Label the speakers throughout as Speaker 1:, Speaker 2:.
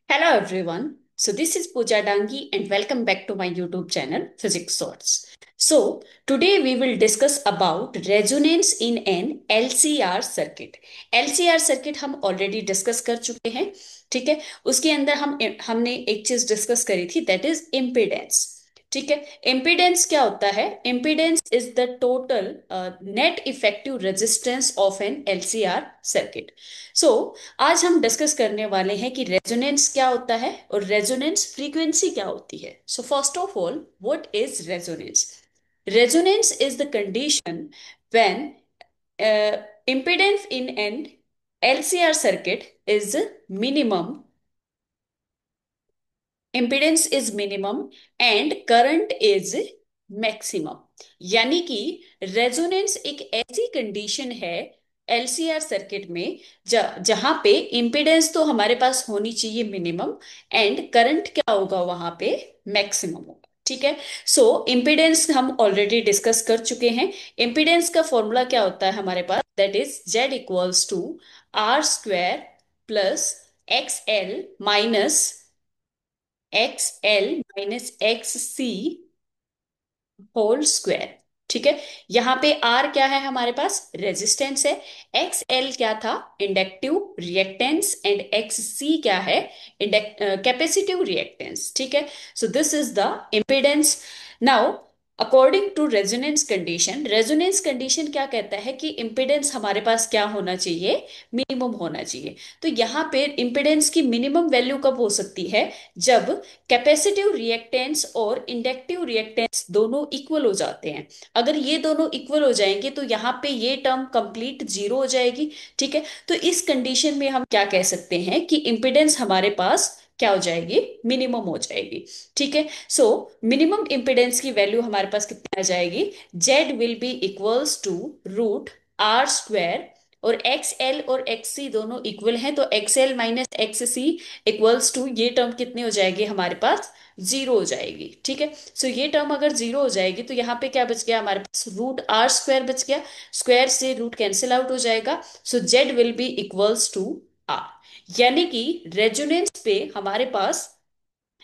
Speaker 1: Hello everyone. So this is Pooja Dangi and welcome back to my YouTube channel Physics Sorts. So today we will discuss about resonance in an LCR circuit. LCR circuit हम already discuss कर चुके हैं, ठीक है। उसके अंदर हमने एक चीज डिस्कस करी थी, दैट इज इम्पिडेंस। ठीक है। इम्पिडेंस क्या होता है? Impedance is the total net effective resistance of an LCR circuit. So आज हम डिस्कस करने वाले हैं कि रेजोनेंस क्या होता है और रेजोनेंस फ्रीक्वेंसी क्या होती है। So first of all, what is resonance? Resonance is the condition when impedance in an LCR circuit is minimum, impedance is minimum and current is maximum। यानी कि रेजोनेंस एक ऐसी कंडीशन है एलसीआर सर्किट में जहां पे इम्पिडेंस तो हमारे पास होनी चाहिए मिनिमम एंड करंट क्या होगा वहां पे? मैक्सिमम होगा। ठीक है। सो इम्पिडेंस हम ऑलरेडी डिस्कस कर चुके हैं। इम्पिडेंस का फॉर्मूला क्या होता है हमारे पास? That is Z equals to R square plus X L minus X L minus X C whole square. ठीक है। यहाँ पे आर क्या है हमारे पास? रेजिस्टेंस है। एक्स एल क्या था? Inductive reactance. And X C क्या है? Capacitive reactance. ठीक है। So this is the impedance. Now according to resonance condition, resonance condition क्या कहता है कि इम्पिडेंस हमारे पास क्या होना चाहिए? मिनिमम होना चाहिए। तो यहाँ पे इम्पिडेंस की मिनिमम वैल्यू कब हो सकती है? जब कैपेसिटिव रिएक्टेंस और इंडक्टिव रिएक्टेंस दोनों इक्वल हो जाते हैं। अगर ये दोनों इक्वल हो जाएंगे तो यहाँ पे ये टर्म कंप्लीट जीरो हो जाएगी। ठीक है। तो इस कंडीशन में हम क्या कह सकते हैं कि इम्पिडेंस हमारे पास क्या हो जाएगी? मिनिमम हो जाएगी। ठीक है। सो मिनिमम इम्पिडेंस की वैल्यू हमारे पास कितनी आ जाएगी? Z will be equals to root R square, और एक्स एल और एक्स सी दोनों इक्वल हैं तो X L minus X C equals to, ये टर्म कितनी हो जाएगी हमारे पास? जीरो हो जाएगी। ठीक है। सो ये टर्म अगर जीरो हो जाएगी तो यहाँ पे क्या बच गया हमारे पास? रूट आर स्क्वायर बच गया। स्क्वायर से रूट कैंसिल आउट हो जाएगा। So Z will be equals to R. यानी कि रेजोनेंस पे हमारे पास,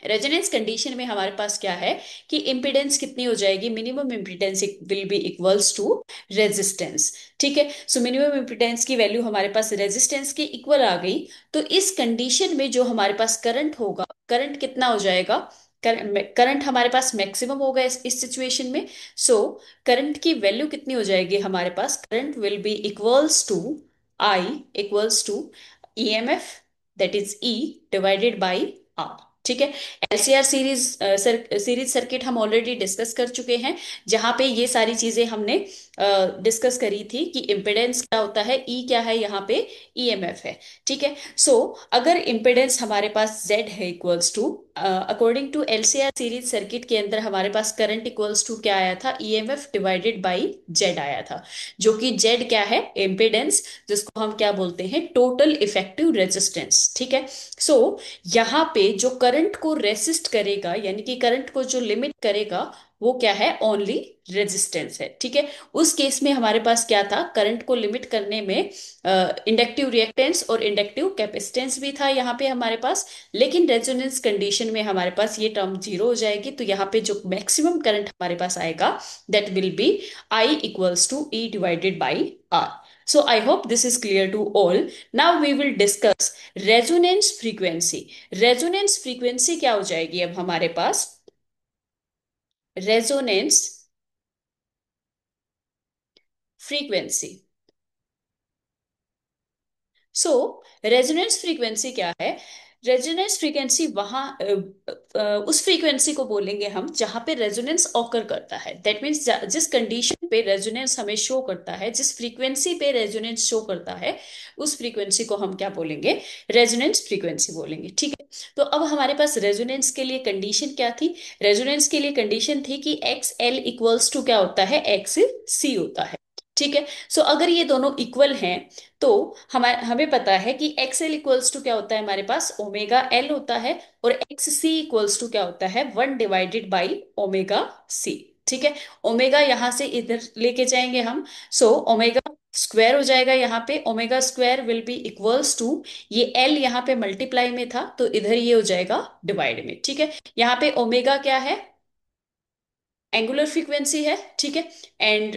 Speaker 1: रेजोनेंस कंडीशन में हमारे पास क्या है कि इम्पिडेंस कितनी हो जाएगी? Minimum impedance will be equals to resistance. ठीक है। सो मिनिमम इम्पिडेंस की वैल्यू हमारे पास रेजिस्टेंस के इक्वल आ गई। तो इस कंडीशन में जो हमारे पास करंट होगा, करंट कितना हो जाएगा? करंट हमारे पास मैक्सिमम होगा इस सिचुएशन में। सो करंट की वैल्यू कितनी हो जाएगी हमारे पास? Current will be equals to I equals to EMF, that is E divided by R. ठीक है। एलसीआर सीरीज सर्किट हम ऑलरेडी डिस्कस कर चुके हैं, जहां पे ये सारी चीजें हमने डिस्कस करी थी कि इम्पिडेंस क्या होता है, ई क्या है, यहाँ पे ईएमएफ है। ठीक है। सो अगर इम्पिडेंस हमारे पास जेड है equals to, according to LCR series circuit के अंदर हमारे पास करंट इक्वल्स टू क्या आया था? ईएमएफ डिवाइडेड बाई जेड आया था, जो कि जेड क्या है? इम्पिडेंस, जिसको हम क्या बोलते हैं? Total effective resistance. ठीक है। सो यहाँ पे जो करंट को रेसिस्ट करेगा, यानी कि करंट को जो लिमिट करेगा, वो क्या है? ओनली रेजिस्टेंस है। ठीक है। उस केस में हमारे पास क्या था? करंट को लिमिट करने में इंडक्टिव रिएक्टेंस और इंडक्टिव कैपेसिटेंस भी था यहाँ पे हमारे पास। लेकिन रेजोनेंस कंडीशन में हमारे पास ये टर्म जीरो हो जाएगी, तो यहाँ पे जो मैक्सिमम करंट हमारे पास आएगा, that will be I equals to E divided by R. So I hope this is clear to all. Now we will discuss resonance frequency. Resonance frequency क्या हो जाएगी अब हमारे पास? Resonance frequency. So resonance frequency क्या है? Resonance frequency वहां उस फ्रीक्वेंसी को बोलेंगे हम जहां पे रेजोनेंस ऑकर करता है। दैट मीन्स जिस कंडीशन पे रेजोनेंस हमें शो करता है, जिस फ्रीक्वेंसी पे रेजोनेंस शो करता है, उस फ्रीक्वेंसी को हम क्या बोलेंगे? रेजोनेंस फ्रीक्वेंसी बोलेंगे। ठीक है। तो अब हमारे पास रेजोनेंस के लिए कंडीशन क्या थी? रेजोनेंस के लिए कंडीशन थी कि एक्स एल इक्वल्स टू क्या होता है? एक्स सी होता है। ठीक है। सो अगर ये दोनों इक्वल हैं तो हमारे हमें पता है कि एक्स एल इक्वल्स टू क्या होता है हमारे पास? ओमेगा एल होता है। और एक्स सी इक्वल्स टू क्या होता है? One divided by omega C. ठीक है। ओमेगा यहां से इधर लेके जाएंगे हम। सो ओमेगा स्क्वायर हो जाएगा, यहाँ पे omega square will be equals to, ये एल यहाँ पे मल्टीप्लाई में था तो इधर ये हो जाएगा डिवाइड में। ठीक है। यहाँ पे ओमेगा क्या है, एंगुलर फ्रीक्वेंसी है। ठीक है। एंड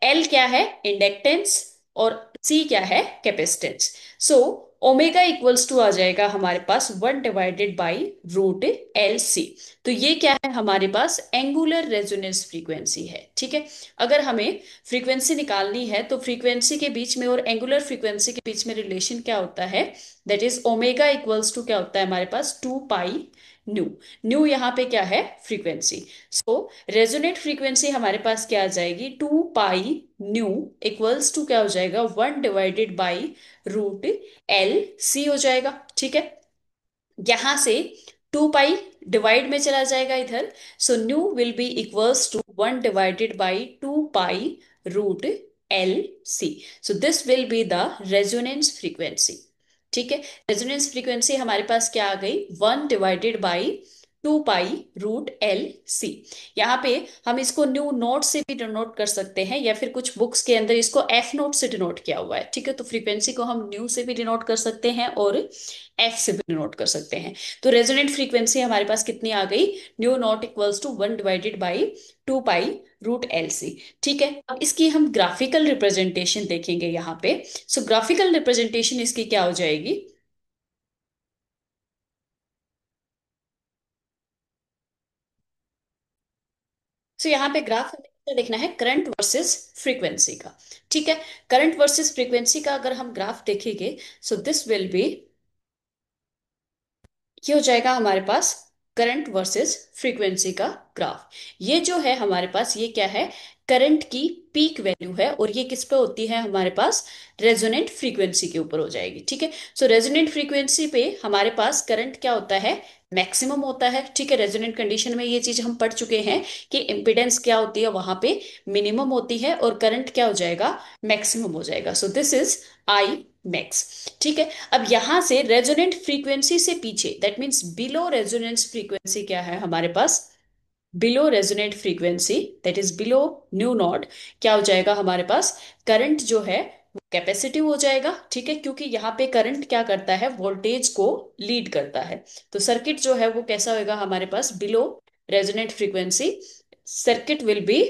Speaker 1: एल क्या है, इंडक्टेंस। और सी क्या है, capacitance. So omega equals to आ जाएगा हमारे पास 1/√LC। तो ये क्या है, हमारे पास एंगुलर रेजोनेंस फ्रीक्वेंसी है। ठीक है। अगर हमें फ्रीक्वेंसी निकालनी है तो फ्रीक्वेंसी के बीच में और एंगुलर फ्रीक्वेंसी के बीच में रिलेशन क्या होता है, that is omega equals to क्या होता है हमारे पास, 2 पाई न्यू। न्यू यहाँ पे क्या है, फ्रीक्वेंसी। सो रेजोनेट फ्रीक्वेंसी हमारे पास क्या आ जाएगी, 2 पाई न्यू इक्वल्स टू क्या हो जाएगा, 1/√LC हो जाएगा। ठीक है। यहां से 2 पाई डिवाइड में चला जाएगा इधर। So nu will be equals to 1/2 pi √LC। So this will be the resonance frequency. ठीक है। रेजोनेंस फ्रीक्वेंसी हमारे पास क्या आ गई, 1/2 पाई √LC। यहाँ पे हम इसको न्यू नोट से भी डिनोट कर सकते हैं, या फिर कुछ बुक्स के अंदर इसको एफ नोट से डिनोट किया हुआ है। ठीक है। तो फ्रीक्वेंसी को हम न्यू से भी डिनोट कर सकते हैं और एफ से भी डिनोट कर सकते हैं। तो रेजोनेंट फ्रीक्वेंसी हमारे पास कितनी आ गई, nu naught equals to 1/2 pi √LC। ठीक है। अब इसकी हम ग्राफिकल रिप्रेजेंटेशन देखेंगे यहाँ पे। सो ग्राफिकल रिप्रेजेंटेशन इसकी क्या हो जाएगी। सो यहाँ पे ग्राफ हमें क्या देखना है, करंट वर्सेस फ्रीक्वेंसी का। ठीक है। करंट वर्सेस फ्रीक्वेंसी का अगर हम ग्राफ देखेंगे, सो दिस विल बी, ये हो जाएगा हमारे पास करंट वर्सेस फ्रीक्वेंसी का ग्राफ। ये जो है हमारे पास, ये क्या है, करंट की पीक वैल्यू है, और ये किस पे होती है हमारे पास, रेजोनेंट फ्रीक्वेंसी के ऊपर हो जाएगी। ठीक है। सो रेजोनेंट फ्रीक्वेंसी पे हमारे पास करंट क्या होता है, मैक्सिमम होता है। ठीक है। रेजोनेंट कंडीशन में ये चीज हम पढ़ चुके हैं कि इम्पिडेंस क्या होती है वहां पे, मिनिमम होती है, और करंट क्या हो जाएगा, मैक्सिमम हो जाएगा। So this is I max. ठीक है। अब यहां से रेजोनेंट फ्रीक्वेंसी से पीछे, that means below resonance frequency क्या है हमारे पास, below resonant frequency, that is below nu naught, क्या हो जाएगा हमारे पास, करंट जो है वो कैपेसिटिव हो जाएगा। ठीक है। क्योंकि यहाँ पे करंट क्या करता है, वोल्टेज को लीड करता है। तो सर्किट जो है वो कैसा होगा हमारे पास, below resonant frequency, circuit will be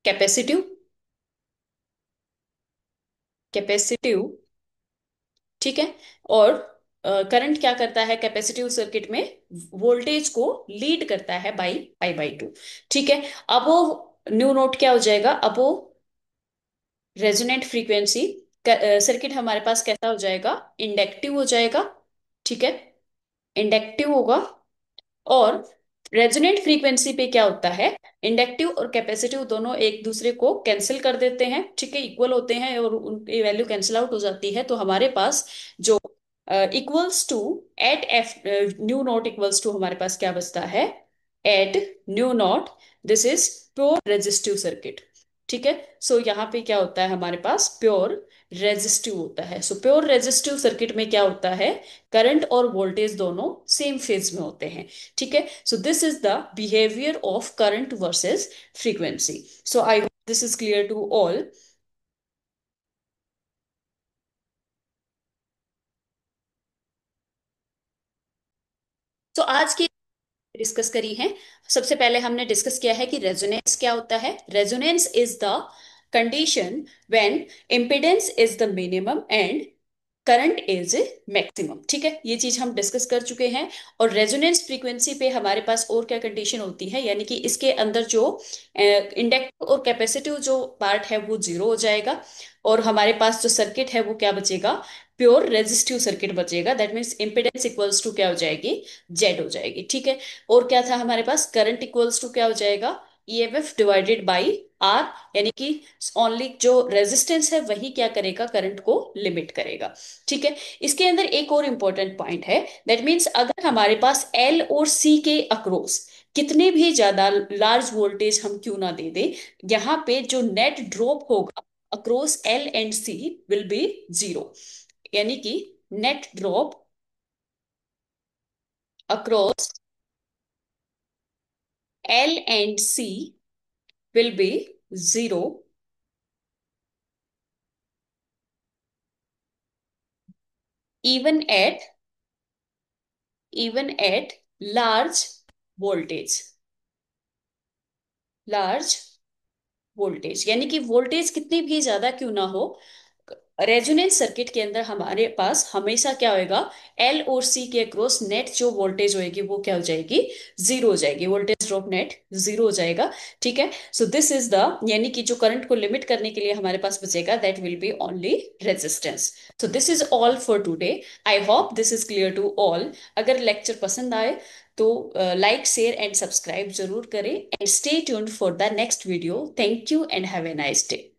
Speaker 1: capacitive, capacitive. ठीक है। और करंट क्या करता है कैपेसिटिव सर्किट में, वोल्टेज को लीड करता है बाई I/2। ठीक है। अब वो न्यू नोट क्या हो जाएगा, अब वो रेजोनेंट फ्रीक्वेंसी सर्किट हमारे पास कैसा हो जाएगा, इंडक्टिव हो जाएगा। ठीक है। इंडक्टिव होगा। और रेजोनेंट फ्रीक्वेंसी पे क्या होता है, इंडक्टिव और कैपेसिटिव दोनों एक दूसरे को कैंसिल कर देते हैं। ठीक है। इक्वल होते हैं और उनकी वैल्यू कैंसिल आउट हो जाती है। तो हमारे पास जो equals to at F nu naught equals to हमारे पास क्या बचता है, at nu naught, this is pure resistive circuit. ठीक है। सो यहाँ पे क्या होता है हमारे पास, प्योर रेजिस्टिव होता है। सो प्योर रेजिस्टिव सर्किट में क्या होता है, करंट और वोल्टेज दोनों सेम फेज में होते हैं। ठीक है। So this is the behaviour of current versus frequency. So I hope this is clear to all. तो आज की डिस्कस करी है, सबसे पहले हमने डिस्कस किया है कि रेजोनेंस क्या होता है। Resonance is the condition when impedance is the minimum and current is maximum. ठीक है। ये चीज हम डिस्कस कर चुके हैं। और रेजोनेंस फ्रीक्वेंसी पे हमारे पास और क्या कंडीशन होती है, यानी कि इसके अंदर जो इंडक्टिव और कैपेसिटिव जो पार्ट है वो जीरो हो जाएगा, और हमारे पास जो सर्किट है वो क्या बचेगा, प्योर रेजिस्टिव सर्किट बचेगा। That means impedance equals to क्या हो जाएगी, जेड हो जाएगी। ठीक है। और क्या था हमारे पास, करंट इक्वल्स टू क्या हो जाएगा, ईएमएफ डिवाइडेड बाई आर, यानी कि ओनली जो रेजिस्टेंस है वही क्या करेगा, करंट को लिमिट करेगा। ठीक है। इसके अंदर एक और इंपॉर्टेंट पॉइंट है, दैट मीन्स अगर हमारे पास एल और सी के अक्रॉस कितने भी ज्यादा लार्ज वोल्टेज हम क्यों ना दे दे, यहाँ पे जो नेट ड्रॉप होगा across L and C will be zero. यानी कि net drop across L and C will be 0 even at even at large voltage, large voltage यानी कि वोल्टेज कितनी भी ज्यादा क्यों ना हो, रेजोनेंस सर्किट के अंदर हमारे पास हमेशा क्या होएगा, एल और सी के अक्रॉस नेट जो वोल्टेज होएगी वो क्या हो जाएगी, जीरो हो जाएगी, वोल्टेज ड्रॉप नेट जीरो हो जाएगा। ठीक है, सो दिस इज द, यानी कि जो करंट को लिमिट करने के लिए हमारे पास बचेगा that will be only resistance. So this is all for today. I hope this is clear to all. अगर लेक्चर पसंद आए तो लाइक शेयर एंड सब्सक्राइब जरूर करें, and stay tuned for the next video. Thank you and have a nice day.